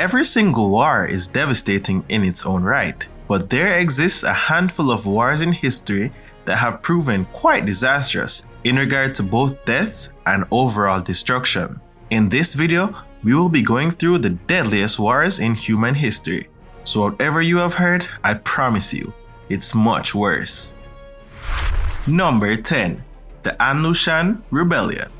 every single war is devastating in its own right, but there exists a handful of wars in history that have proven quite disastrous in regard to both deaths and overall destruction. In this video, we will be going through the deadliest wars in human history. So whatever you have heard, I promise you, it's much worse. Number 10. The Anshan Rebellion.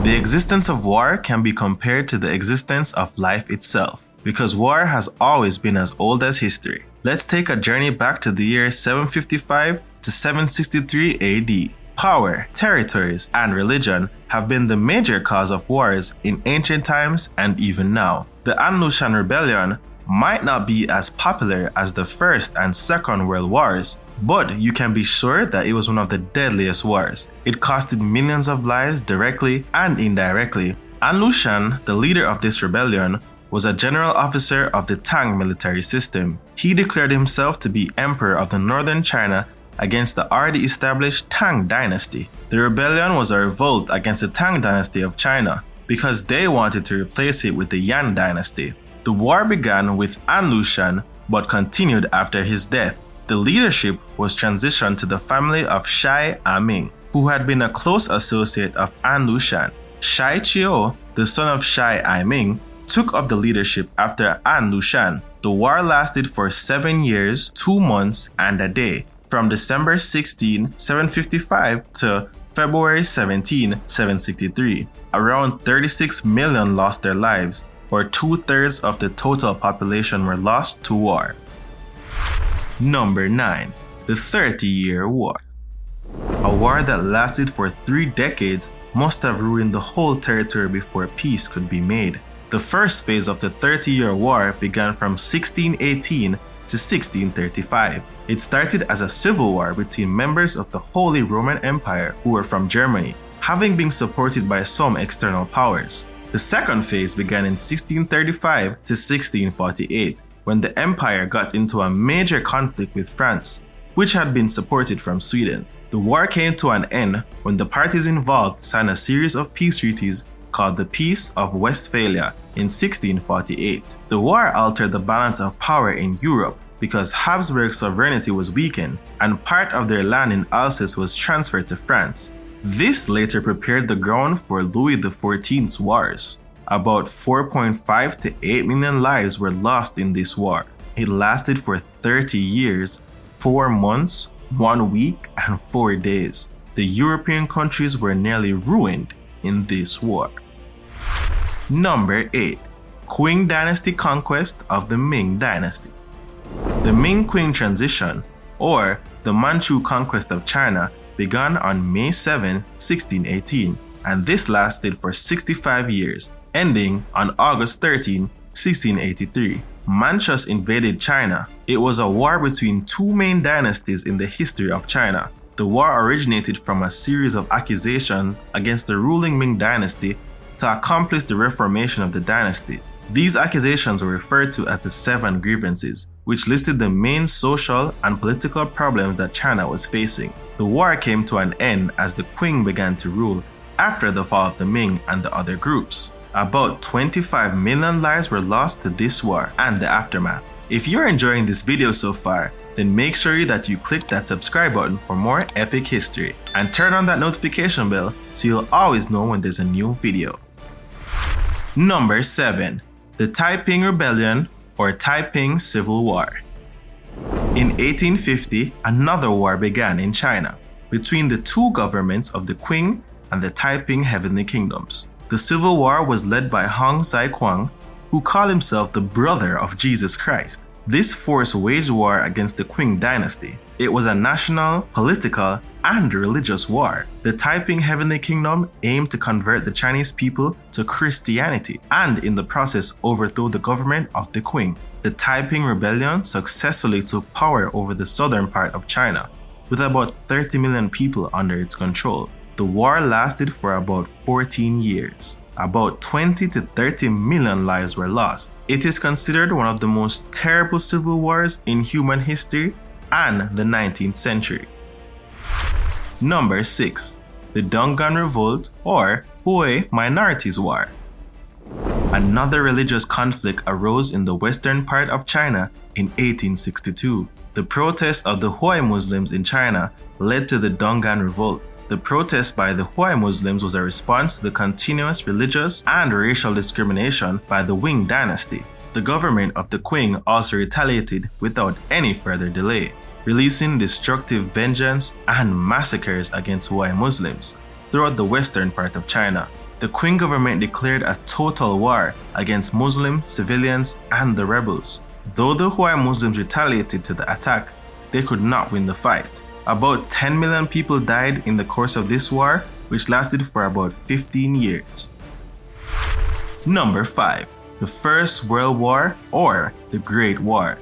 The existence of war can be compared to the existence of life itself, because war has always been as old as history. Let's take a journey back to the year 755 to 763 AD. Power, territories, and religion have been the major cause of wars in ancient times and even now. The Anshan Rebellion might not be as popular as the First and Second World Wars, but you can be sure that it was one of the deadliest wars. It costed millions of lives directly and indirectly. Anshan, the leader of this rebellion, was a general officer of the Tang military system. He declared himself to be emperor of the northern China against the already established Tang Dynasty. The rebellion was a revolt against the Tang Dynasty of China because they wanted to replace it with the Yan Dynasty. The war began with Anshan but continued after his death. The leadership was transitioned to the family of Shai Ming, who had been a close associate of Anshan. Shai Chio, the son of Shai Ming, took up the leadership after Anshan. The war lasted for 7 years, 2 months, and a day, from December 16, 755 to February 17, 763. Around 36 million lost their lives, or 2/3 of the total population were lost to war. Number 9. The 30-Year War. A war that lasted for 3 decades must have ruined the whole territory before peace could be made. The first phase of the 30-Year War began from 1618 to 1635. It started as a civil war between members of the Holy Roman Empire who were from Germany, having been supported by some external powers. The second phase began in 1635 to 1648, when the empire got into a major conflict with France, which had been supported from Sweden. The war came to an end when the parties involved signed a series of peace treaties called the Peace of Westphalia in 1648. The war altered the balance of power in Europe because Habsburg sovereignty was weakened and part of their land in Alsace was transferred to France. This later prepared the ground for Louis XIV's wars. About 4.5 to 8 million lives were lost in this war. It lasted for 30 years, 4 months, 1 week, and 4 days. The European countries were nearly ruined in this war. Number 8. Qing Dynasty Conquest of the Ming Dynasty. The Ming-Qing transition, or the Manchu conquest of China, began on May 7, 1618, and this lasted for 65 years, ending on August 13, 1683. Manchus invaded China. It was a war between 2 main dynasties in the history of China. The war originated from a series of accusations against the ruling Ming dynasty to accomplish the reformation of the dynasty. These accusations were referred to as the 7 grievances, which listed the main social and political problems that China was facing. The war came to an end as the Qing began to rule after the fall of the Ming and the other groups. About 25 million lives were lost to this war and the aftermath. If you're enjoying this video so far, then make sure that you click that subscribe button for more epic history and turn on that notification bell so you'll always know when there's a new video. Number 7. The Taiping Rebellion or Taiping Civil War. In 1850, another war began in China between the 2 governments of the Qing and the Taiping Heavenly Kingdoms. The civil war was led by Hong Sai-kwang, who called himself the brother of Jesus Christ. This force waged war against the Qing dynasty. It was a national, political, and religious war. The Taiping Heavenly Kingdom aimed to convert the Chinese people to Christianity and in the process overthrow the government of the Qing. The Taiping Rebellion successfully took power over the southern part of China, with about 30 million people under its control. The war lasted for about 14 years. About 20 to 30 million lives were lost. It is considered one of the most terrible civil wars in human history and the 19th century. Number 6. The Dungan Revolt or Hui Minorities War. Another religious conflict arose in the western part of China in 1862. The protest of the Hui Muslims in China led to the Dungan Revolt. The protest by the Hui Muslims was a response to the continuous religious and racial discrimination by the Ming Dynasty. The government of the Qing also retaliated without any further delay, releasing destructive vengeance and massacres against Hui Muslims throughout the western part of China. The Qing government declared a total war against Muslim civilians and the rebels. Though the Hui Muslims retaliated to the attack, they could not win the fight. About 10 million people died in the course of this war, which lasted for about 15 years. Number 5. The First World War, or the Great War.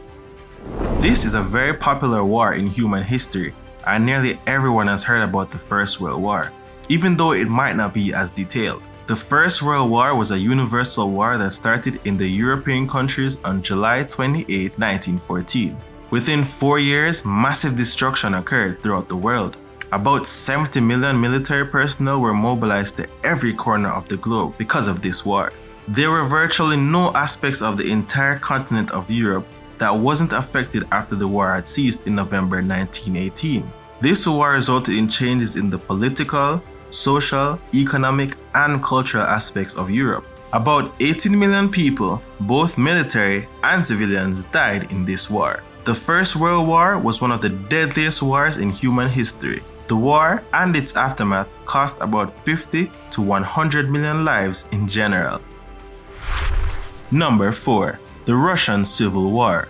This is a very popular war in human history, and nearly everyone has heard about the First World War, even though it might not be as detailed. The First World War was a universal war that started in the European countries on July 28, 1914. Within 4 years, massive destruction occurred throughout the world. About 70 million military personnel were mobilized to every corner of the globe because of this war. There were virtually no aspects of the entire continent of Europe that wasn't affected after the war had ceased in November 1918. This war resulted in changes in the political, social, economic, and cultural aspects of Europe. About 18 million people, both military and civilians, died in this war. The First World War was one of the deadliest wars in human history. The war and its aftermath cost about 50 to 100 million lives in general. Number 4. The Russian Civil War.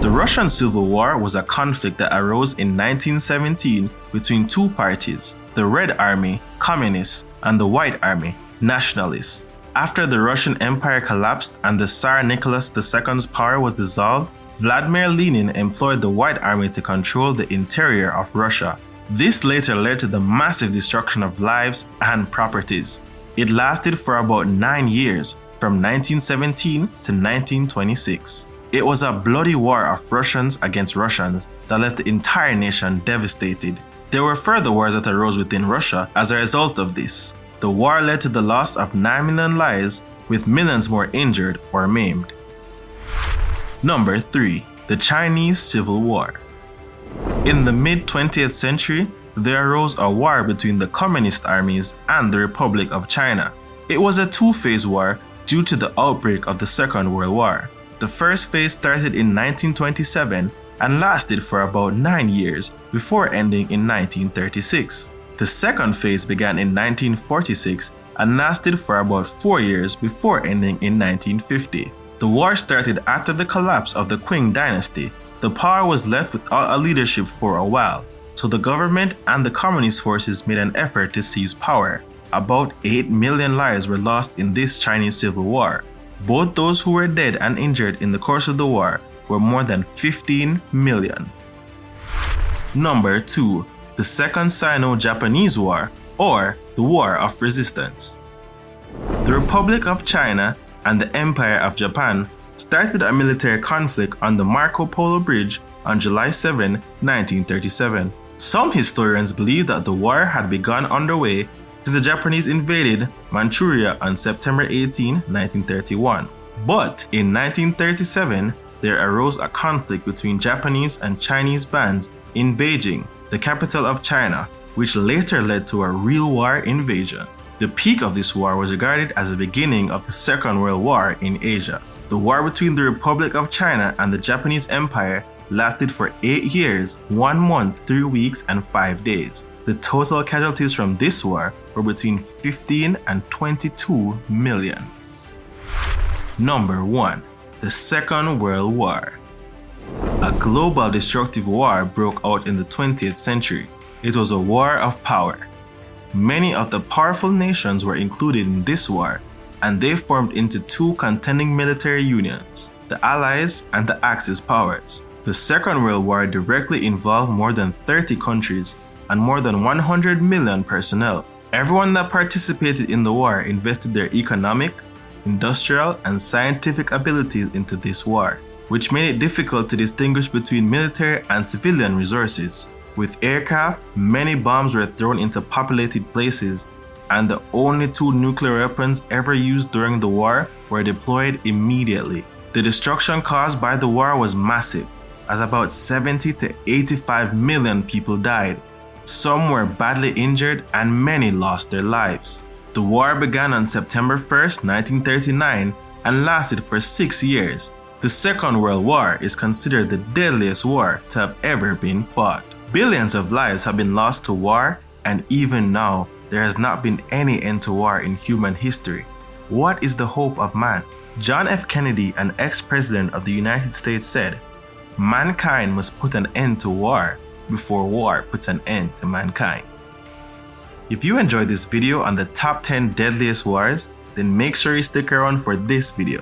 The Russian Civil War was a conflict that arose in 1917 between two parties, the Red Army, Communists, and the White Army, Nationalists. After the Russian Empire collapsed and the Tsar Nicholas II's power was dissolved, Vladimir Lenin employed the White Army to control the interior of Russia. This later led to the massive destruction of lives and properties. It lasted for about 9 years, from 1917 to 1926. It was a bloody war of Russians against Russians that left the entire nation devastated. There were further wars that arose within Russia as a result of this. The war led to the loss of 9 million lives, with millions more injured or maimed. Number 3. The Chinese Civil War. In the mid-20th century, there arose a war between the Communist armies and the Republic of China. It was a two-phase war due to the outbreak of the Second World War. The first phase started in 1927 and lasted for about 9 years before ending in 1936. The second phase began in 1946 and lasted for about 4 years before ending in 1950. The war started after the collapse of the Qing Dynasty. The power was left without a leadership for a while, so the government and the communist forces made an effort to seize power. About 8 million lives were lost in this Chinese Civil War. Both those who were dead and injured in the course of the war were more than 15 million. Number 2. The Second SinoJapanese War, or the War of Resistance. The Republic of China and the Empire of Japan started a military conflict on the Marco Polo Bridge on July 7, 1937. Some historians believe that the war had begun underway since the Japanese invaded Manchuria on September 18, 1931. But in 1937, there arose a conflict between Japanese and Chinese bands in Beijing, the capital of China, which later led to a real war invasion. The peak of this war was regarded as the beginning of the Second World War in Asia. The war between the Republic of China and the Japanese Empire lasted for 8 years, 1 month, 3 weeks, and 5 days. The total casualties from this war were between 15 and 22 million. Number 1. The Second World War. A global destructive war broke out in the 20th century. It was a war of power. Many of the powerful nations were included in this war, and they formed into two contending military unions, the Allies and the Axis powers. The Second World War directly involved more than 30 countries and more than 100 million personnel. Everyone that participated in the war invested their economic, industrial, and scientific abilities into this war, which made it difficult to distinguish between military and civilian resources. With aircraft, many bombs were thrown into populated places, and the only 2 nuclear weapons ever used during the war were deployed immediately. The destruction caused by the war was massive, as about 70 to 85 million people died. Some were badly injured and many lost their lives. The war began on September 1st, 1939 and lasted for 6 years. The Second World War is considered the deadliest war to have ever been fought. Billions of lives have been lost to war, and even now, there has not been any end to war in human history. What is the hope of man? John F. Kennedy, an ex-president of the United States, said, "Mankind must put an end to war before war puts an end to mankind." If you enjoyed this video on the top 10 deadliest wars, then make sure you stick around for this video.